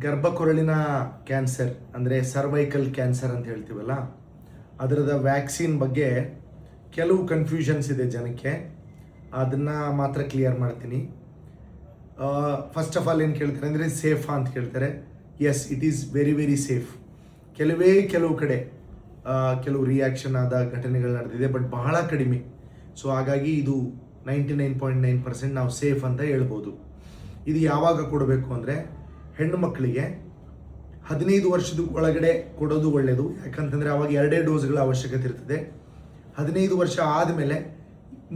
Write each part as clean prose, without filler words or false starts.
ಗರ್ಭಕೊರಳಿನ cancer ಅಂದರೆ cervical cancer ಅಂತ ಹೇಳ್ತೀವಲ್ಲ, ಅದರದ ವ್ಯಾಕ್ಸಿನ್ ಬಗ್ಗೆ ಕೆಲವು ಕನ್ಫ್ಯೂಷನ್ಸ್ ಇದೆ ಜನಕ್ಕೆ. ಅದನ್ನು ಮಾತ್ರ ಕ್ಲಿಯರ್ ಮಾಡ್ತೀನಿ. ಫಸ್ಟ್ ಆಫ್ ಆಲ್ ಏನು ಕೇಳ್ತಾರೆ ಅಂದರೆ ಸೇಫಾ ಅಂತ ಕೇಳ್ತಾರೆ. Yes, it is very very safe. ಕೆಲವು ಕಡೆ ಕೆಲವು ರಿಯಾಕ್ಷನ್ ಆದ ಘಟನೆಗಳು ನಡೆದಿದೆ, ಬಟ್ ಬಹಳ ಕಡಿಮೆ. ಸೊ ಹಾಗಾಗಿ ಇದು 99.9% ನಾವು ಸೇಫ್ ಅಂತ ಹೇಳ್ಬೋದು. ಇದು ಯಾವಾಗ ಕೊಡಬೇಕು ಅಂದರೆ ಹೆಣ್ಣು ಮಕ್ಕಳಿಗೆ 15 ವರ್ಷದ ಒಳಗಡೆ ಕೊಡೋದು ಒಳ್ಳೆಯದು. ಯಾಕಂತಂದರೆ ಅವಾಗ 2 ಡೋಸ್ಗಳ ಅವಶ್ಯಕತೆ ಇರ್ತದೆ. 15 ವರ್ಷ ಆದಮೇಲೆ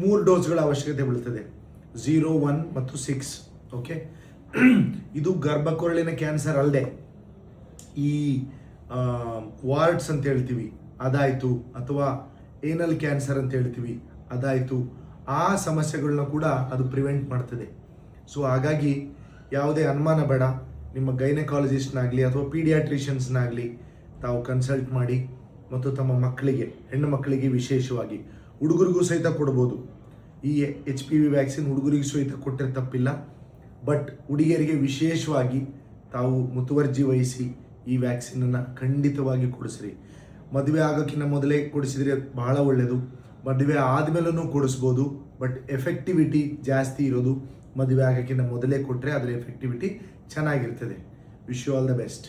3 ಡೋಸ್ಗಳ ಅವಶ್ಯಕತೆ ಬೀಳ್ತದೆ, 0, 1 ಮತ್ತು 6. ಓಕೆ, ಇದು ಗರ್ಭಕೊರಳಿನ ಕ್ಯಾನ್ಸರ್ ಅಲ್ಲದೆ ಈ ವಾರ್ಡ್ಸ್ ಅಂತ ಹೇಳ್ತೀವಿ ಅದಾಯಿತು, ಅಥವಾ ಏನಲ್ ಕ್ಯಾನ್ಸರ್ ಅಂತ ಹೇಳ್ತೀವಿ ಅದಾಯಿತು, ಆ ಸಮಸ್ಯೆಗಳನ್ನ ಕೂಡ ಅದು ಪ್ರಿವೆಂಟ್ ಮಾಡ್ತದೆ. ಸೊ ಹಾಗಾಗಿ ಯಾವುದೇ ಅನುಮಾನ ಬೇಡ. ನಿಮ್ಮ ಗೈನಕಾಲಜಿಸ್ಟ್ನಾಗಲಿ ಅಥವಾ ಪೀಡಿಯಾಟ್ರಿಷಿಯನ್ಸ್ನಾಗಲಿ ತಾವು ಕನ್ಸಲ್ಟ್ ಮಾಡಿ, ಮತ್ತು ತಮ್ಮ ಮಕ್ಕಳಿಗೆ, ಹೆಣ್ಣು ಮಕ್ಕಳಿಗೆ ವಿಶೇಷವಾಗಿ, ಹುಡುಗರಿಗೂ ಸಹಿತ ಕೊಡ್ಬೋದು. ಈ HPV ವ್ಯಾಕ್ಸಿನ್ ಹುಡುಗರಿಗೂ ಸಹಿತ ಕೊಟ್ಟರೆ ತಪ್ಪಿಲ್ಲ, ಬಟ್ ಹುಡುಗಿಯರಿಗೆ ವಿಶೇಷವಾಗಿ ತಾವು ಮುತುವರ್ಜಿ ವಹಿಸಿ ಈ ವ್ಯಾಕ್ಸಿನನ್ನು ಖಂಡಿತವಾಗಿ ಕೊಡಿಸ್ರಿ. ಮದುವೆ ಆಗೋಕ್ಕಿಂತ ಮೊದಲೇ ಕೊಡಿಸಿದರೆ ಬಹಳ ಒಳ್ಳೆಯದು. ಮದುವೆ ಆದಮೇಲೂ ಕೊಡಿಸ್ಬೋದು, ಬಟ್ ಎಫೆಕ್ಟಿವಿಟಿ ಜಾಸ್ತಿ ಇರೋದು ಮದುವೆ ಆಗೋಕ್ಕಿಂತ ಮೊದಲೇ ಕೊಟ್ಟರೆ ಅದರ ಎಫೆಕ್ಟಿವಿಟಿ ಚೆನ್ನಾಗಿರ್ತದೆ. Wish you all the best.